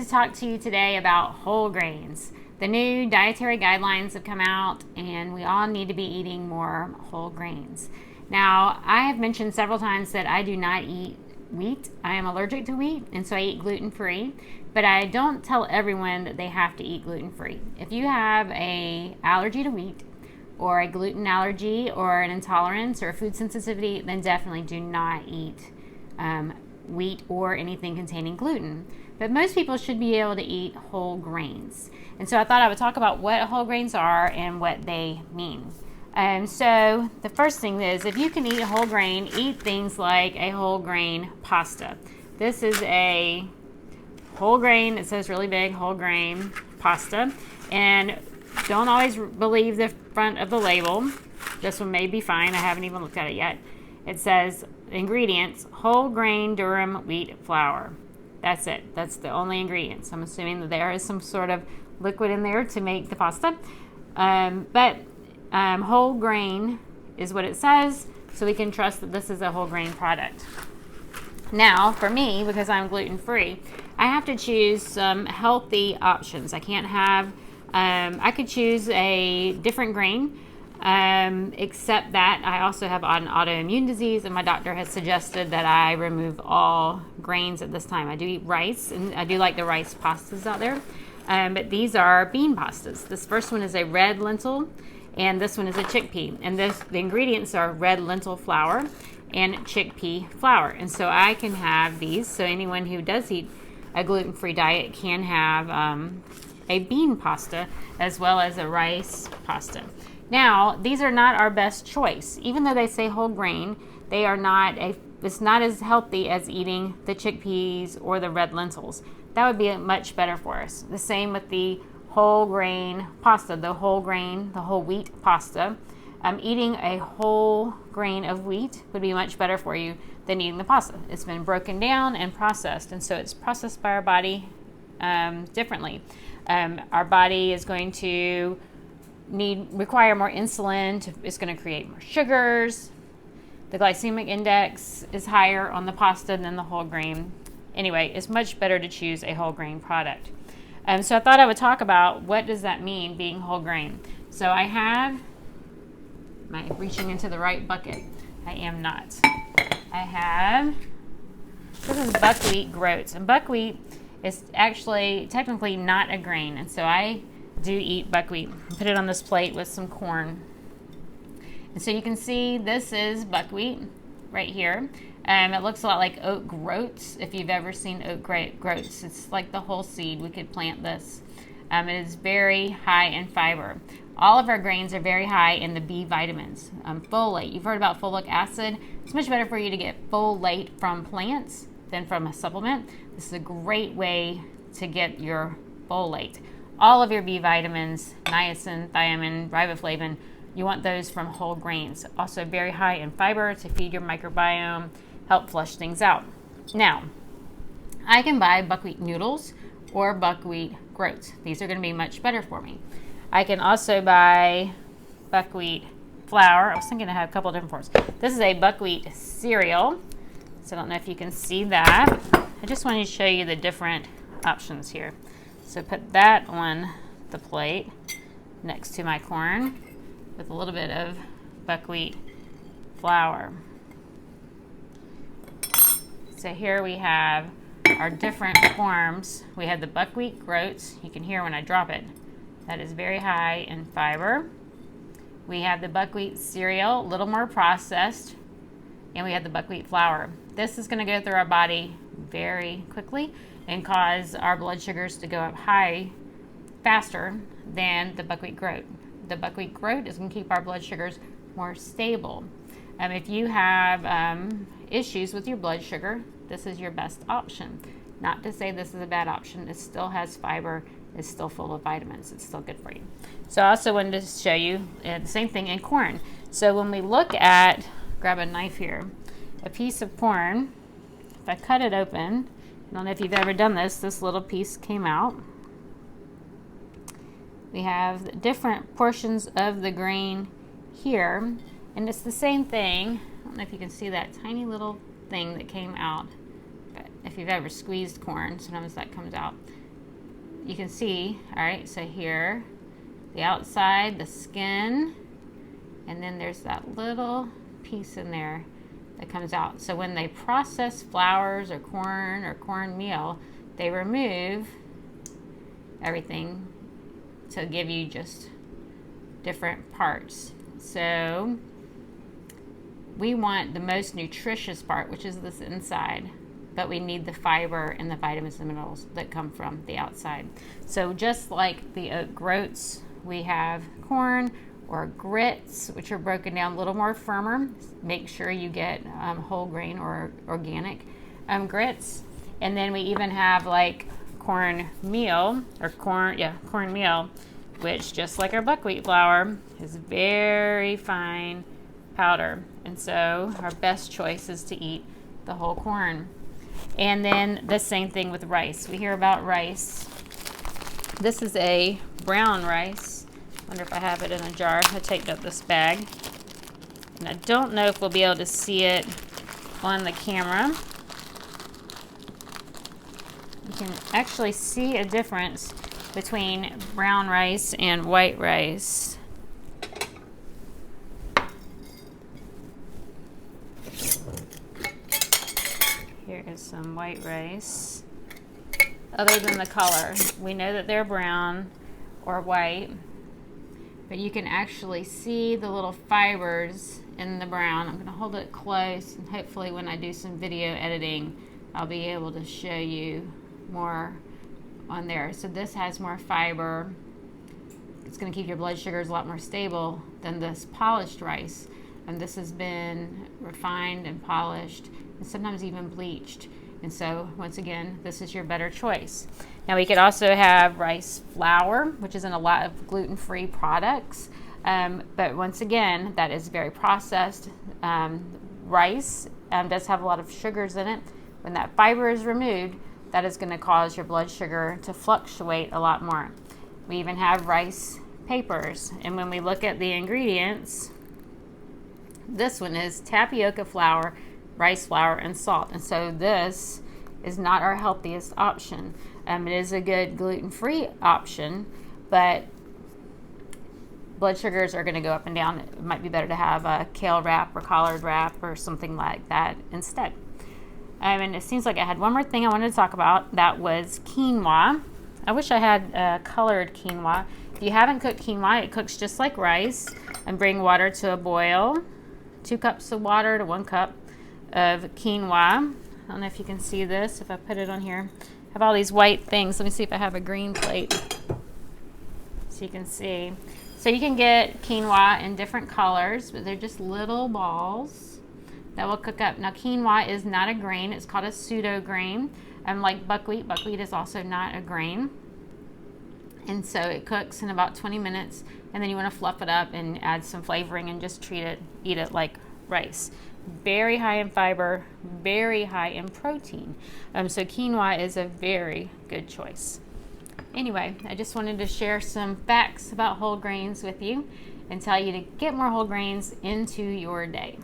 to talk to you today about whole grains. The new dietary guidelines have come out, and we all need to be eating more whole grains. Now, I have mentioned several times that I do not eat wheat. I am allergic to wheat, and so I eat gluten-free, but I don't tell everyone that they have to eat gluten-free. If you have an allergy to wheat, or a gluten allergy, or an intolerance, or a food sensitivity, then definitely do not eat wheat or anything containing gluten. But most people should be able to eat whole grains. And so I thought I would talk about what whole grains are and what they mean. So the first thing is, if you can eat a whole grain, eat things like a whole grain pasta. This is a whole grain, it says really big, whole grain pasta. And don't always believe the front of the label. This one may be fine. I haven't even looked at it yet. It says ingredients, whole grain durum wheat flour. That's it. That's the only ingredients. I'm assuming that there is some sort of liquid in there to make the pasta. But whole grain is what it says, so we can trust that this is a whole grain product. Now, for me, because I'm gluten-free, I have to choose some healthy options. I can't have, I could choose a different grain, except that I also have an autoimmune disease, and my doctor has suggested that I remove all grains at this time. I do eat rice, and I do like the rice pastas out there, but these are bean pastas. This first one is a red lentil, and this one is a chickpea. And the ingredients are red lentil flour and chickpea flour. And so I can have these, so anyone who does eat a gluten-free diet can have a bean pasta as well as a rice pasta. Now, these are not our best choice. Even though they say whole grain, they are not it's not as healthy as eating the chickpeas or the red lentils. That would be much better for us. The same with the whole grain pasta, the whole wheat pasta. Eating a whole grain of wheat would be much better for you than eating the pasta. It's been broken down and processed, and so it's processed by our body differently. Our body is going to require more insulin. It's going to create more sugars. The glycemic index is higher on the pasta than the whole grain. Anyway, it's much better to choose a whole grain product. So I thought I would talk about what does that mean, being whole grain. So I have, am I reaching into the right bucket? I am not. This is buckwheat groats. And buckwheat is actually technically not a grain. And so I do eat buckwheat. Put it on this plate with some corn. And so you can see this is buckwheat right here. It looks a lot like oat groats, if you've ever seen oat groats. It's like the whole seed. We could plant this. It is very high in fiber. All of our grains are very high in the B vitamins. Folate, you've heard about folic acid. It's much better for you to get folate from plants than from a supplement. This is a great way to get your folate. All of your B vitamins, niacin, thiamine, riboflavin, you want those from whole grains. Also very high in fiber to feed your microbiome, help flush things out. Now, I can buy buckwheat noodles or buckwheat groats. These are going to be much better for me. I can also buy buckwheat flour. I was thinking I had a couple of different forms. This is a buckwheat cereal. So I don't know if you can see that. I just wanted to show you the different options here. So put that on the plate next to my corn with a little bit of buckwheat flour. So here we have our different forms. We have the buckwheat groats. You can hear when I drop it. That is very high in fiber. We have the buckwheat cereal, a little more processed. And we have the buckwheat flour. This is going to go through our body very quickly and cause our blood sugars to go up high faster than the buckwheat groat. The buckwheat groat is going to keep our blood sugars more stable. If you have issues with your blood sugar, this is your best option. Not to say this is a bad option. It still has fiber. It's still full of vitamins. It's still good for you. So I also wanted to show you the same thing in corn. So when we look at, grab a knife here, a piece of corn, if I cut it open, I don't know if you've ever done this, this little piece came out. We have different portions of the grain here, and it's the same thing. I don't know if you can see that tiny little thing that came out. But if you've ever squeezed corn, sometimes that comes out. you can see, all right, so here, the outside, the skin, and then there's that little piece in there that comes out. So when they process flours or cornmeal, they remove everything to give you just different parts. So we want the most nutritious part, which is this inside, but we need the fiber and the vitamins and minerals that come from the outside. So just like the oat groats, we have corn or grits, which are broken down a little more firmer. Make sure you get whole grain or organic grits. And then we even have like cornmeal, which just like our buckwheat flour is very fine powder. And so our best choice is to eat the whole corn. And then the same thing with rice. We hear about rice. This is a brown rice. Wonder if I have it in a jar. I taped up this bag. And I don't know if we'll be able to see it on the camera. You can actually see a difference between brown rice and white rice. Here is some white rice. Other than the color, we know that they're brown or white, but you can actually see the little fibers in the brown. I'm going to hold it close, and hopefully when I do some video editing, I'll be able to show you more on there. So this has more fiber. It's going to keep your blood sugars a lot more stable than this polished rice. And this has been refined and polished and sometimes even bleached. And so once again, this is your better choice. Now we could also have rice flour, which is in a lot of gluten-free products. But once again, that is very processed. Rice does have a lot of sugars in it. When that fiber is removed, that is going to cause your blood sugar to fluctuate a lot more. We even have rice papers. And when we look at the ingredients, this one is tapioca flour, rice flour, and salt. And so this is not our healthiest option. It is a good gluten-free option, but blood sugars are going to go up and down. It might be better to have a kale wrap or collard wrap or something like that instead. And it seems like I had one more thing I wanted to talk about. That was quinoa. I wish I had colored quinoa. If you haven't cooked quinoa, it cooks just like rice. And bring water to a boil. 2 cups of water to 1 cup of quinoa. I don't know if you can see this. If I put it on here, I have all these white things. Let me see if I have a green plate so you can see. So you can get quinoa in different colors, but they're just little balls that will cook up. Now quinoa is not a grain. It's called a pseudo grain. Like buckwheat. Buckwheat is also not a grain. And so it cooks in about 20 minutes, and then you want to fluff it up and add some flavoring and just eat it like rice. Very high in fiber, very high in protein. So quinoa is a very good choice. Anyway, I just wanted to share some facts about whole grains with you and tell you to get more whole grains into your day.